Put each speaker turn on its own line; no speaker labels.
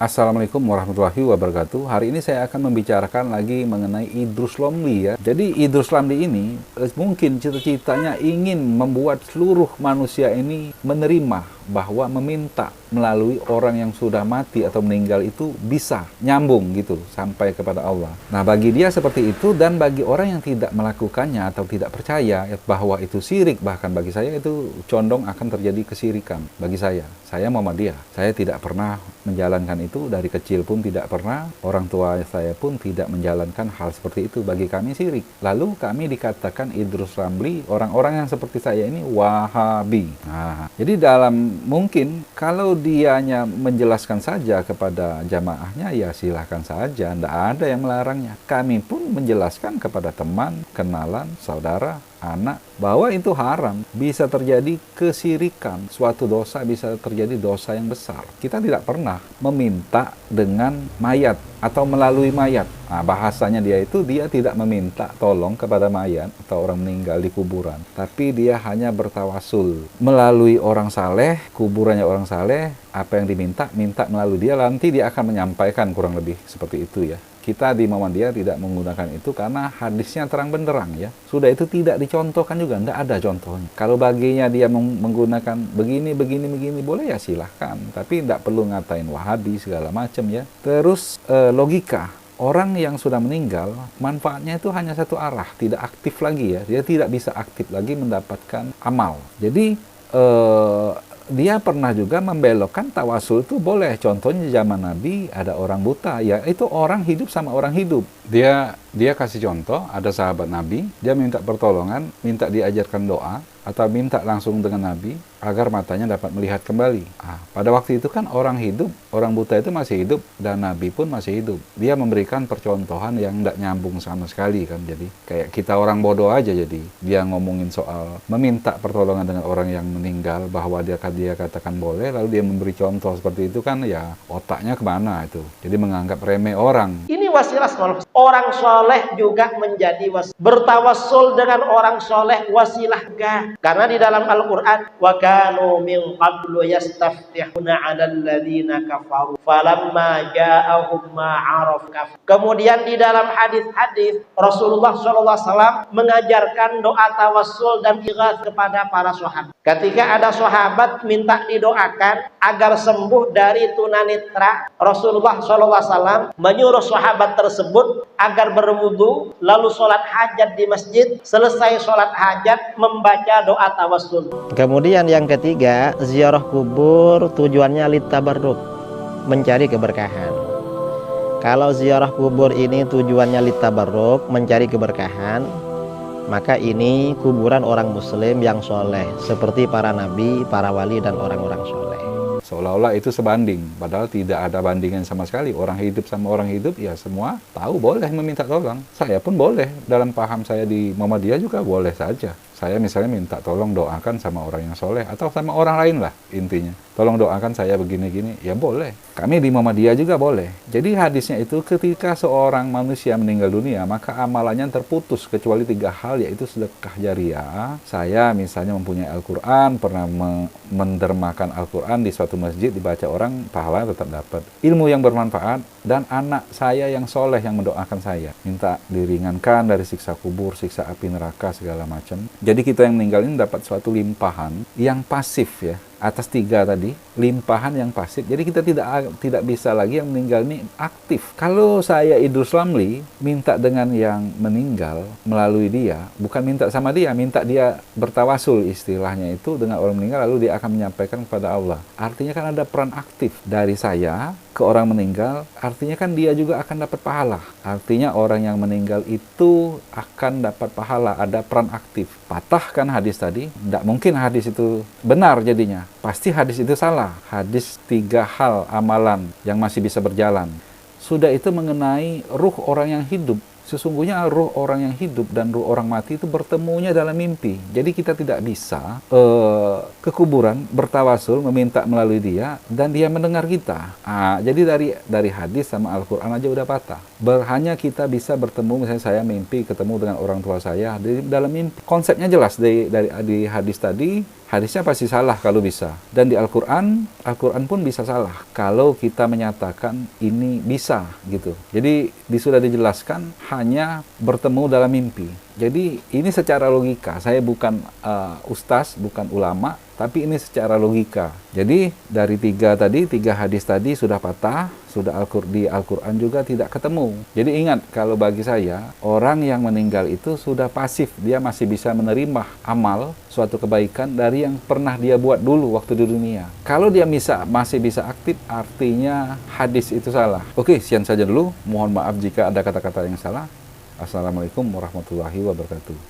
Assalamualaikum warahmatullahi wabarakatuh. Hari ini saya akan membicarakan lagi mengenai Idrus Romli ya. Jadi Idrus Romli ini mungkin cita-citanya ingin membuat seluruh manusia ini menerima bahwa meminta melalui orang yang sudah mati atau meninggal itu bisa nyambung gitu sampai kepada Allah. Nah, bagi dia seperti itu, dan bagi orang yang tidak melakukannya atau tidak percaya bahwa itu syirik, bahkan bagi saya itu condong akan terjadi kesirikan bagi saya. Saya Muhammadiyah. Saya tidak pernah menjalankan itu, dari kecil pun tidak pernah, orang tua saya pun tidak menjalankan hal seperti itu. Bagi kami syirik. Lalu kami dikatakan Idrus Romli, orang-orang yang seperti saya ini Wahabi. Nah, jadi mungkin kalau dianya menjelaskan saja kepada jamaahnya, ya silahkan saja, tidak ada yang melarangnya. Kami pun menjelaskan kepada teman, kenalan, saudara, anak, bahwa itu haram, bisa terjadi kesirikan, suatu dosa bisa terjadi dosa yang besar. Kita tidak pernah meminta dengan mayat atau melalui mayat. Nah, bahasanya dia tidak meminta tolong kepada mayat atau orang meninggal di kuburan, tapi dia hanya bertawasul melalui orang saleh, kuburannya orang saleh, apa yang minta melalui dia, nanti dia akan menyampaikan, kurang lebih seperti itu ya. Kita di Muhammadiyah tidak menggunakan itu karena hadisnya terang benderang ya. Sudah itu tidak dicontohkan juga, tidak ada contohnya. Kalau baginya dia menggunakan begini, boleh ya silahkan. Tapi tidak perlu ngatain Wahabi segala macam ya. Terus logika. Orang yang sudah meninggal, manfaatnya itu hanya satu arah, tidak aktif lagi ya. Dia tidak bisa aktif lagi mendapatkan amal. Jadi dia pernah juga membelokkan tawasul itu boleh. Contohnya zaman Nabi ada orang buta, ya itu orang hidup sama orang hidup. Dia kasih contoh, ada sahabat Nabi, dia minta pertolongan, minta diajarkan doa, atau minta langsung dengan Nabi agar matanya dapat melihat kembali. Pada waktu itu kan orang hidup, orang buta itu masih hidup, dan Nabi pun masih hidup. Dia memberikan percontohan yang tidak nyambung sama sekali kan. Jadi kayak kita orang bodoh aja. Jadi dia ngomongin soal meminta pertolongan dengan orang yang meninggal, bahwa dia katakan boleh, lalu dia memberi contoh seperti itu kan, ya otaknya kemana itu. Jadi menganggap remeh orang.
Ini wasilah. Orang soleh juga menjadi wasilah. Bertawassul dengan orang soleh wasilah gak? Karena di dalam Al-Quran, wa kanu min qablu yastaftihuna 'alal ladzina kafaru falamma ja'ahum ma 'araf kafar. Kemudian di dalam hadis-hadis Rasulullah SAW mengajarkan doa tawassul dan ighatsah kepada para sahabat. Ketika ada sahabat minta didoakan agar sembuh dari tunanetra, Rasulullah SAW menyuruh sahabat tersebut agar berwudu, lalu sholat hajat di masjid. Selesai sholat hajat, membaca doa tawassul. Kemudian yang ketiga, ziarah kubur tujuannya litabarruk, mencari keberkahan. Kalau ziarah kubur ini tujuannya litabarruk, mencari keberkahan, maka ini kuburan orang muslim yang soleh, seperti para nabi, para wali, dan orang-orang soleh.
Seolah-olah itu sebanding, padahal tidak ada bandingan sama sekali. Orang hidup sama orang hidup, ya semua tahu boleh meminta tolong. Saya pun boleh, dalam paham saya di Muhammadiyah juga boleh saja. Saya misalnya minta tolong doakan sama orang yang soleh, atau sama orang lain lah intinya. Tolong doakan saya begini-gini, ya boleh. Kami di Muhammadiyah juga boleh. Jadi hadisnya itu ketika seorang manusia meninggal dunia, maka amalannya terputus kecuali 3 hal, yaitu sedekah jariah. Saya misalnya mempunyai Al-Quran, pernah mendermakan Al-Quran di suatu masjid, dibaca orang, pahala tetap dapat. Ilmu yang bermanfaat, dan anak saya yang soleh yang mendoakan saya. Minta diringankan dari siksa kubur, siksa api neraka, segala macam. Jadi kita yang meninggal ini dapat suatu limpahan yang pasif ya. Atas 3 tadi, limpahan yang pasif. Jadi kita tidak bisa lagi yang meninggal ini aktif. Kalau saya Idrus Romli minta dengan yang meninggal melalui dia, bukan minta sama dia, minta dia bertawasul istilahnya itu dengan orang meninggal, lalu dia akan menyampaikan kepada Allah. Artinya kan ada peran aktif dari saya ke orang meninggal, artinya kan dia juga akan dapat pahala. Artinya orang yang meninggal itu akan dapat pahala, ada peran aktif. Patahkan hadis tadi, tidak mungkin hadis itu benar jadinya. Pasti hadis itu salah. Hadis 3 hal amalan yang masih bisa berjalan. Sudah itu mengenai ruh orang yang hidup. Sesungguhnya ruh orang yang hidup dan ruh orang mati itu bertemunya dalam mimpi. Jadi kita tidak bisa ke kuburan bertawasul meminta melalui dia dan dia mendengar kita. Jadi dari hadis sama Al-Quran aja udah patah. Hanya kita bisa bertemu, misalnya saya mimpi ketemu dengan orang tua saya. Dalam mimpi, konsepnya jelas di hadis tadi, hadisnya pasti salah kalau bisa. Dan di Al-Quran pun bisa salah kalau kita menyatakan ini bisa gitu. Jadi sudah dijelaskan hanya bertemu dalam mimpi. Jadi ini secara logika, saya bukan ustaz, bukan ulama, tapi ini secara logika. Jadi dari tiga hadis tadi sudah patah, di Al-Quran juga tidak ketemu. Jadi ingat, kalau bagi saya, orang yang meninggal itu sudah pasif, dia masih bisa menerima amal, suatu kebaikan dari yang pernah dia buat dulu waktu di dunia. Kalau dia masih bisa aktif, artinya hadis itu salah. Oke, sekian saja dulu. Mohon maaf jika ada kata-kata yang salah. Assalamualaikum warahmatullahi wabarakatuh.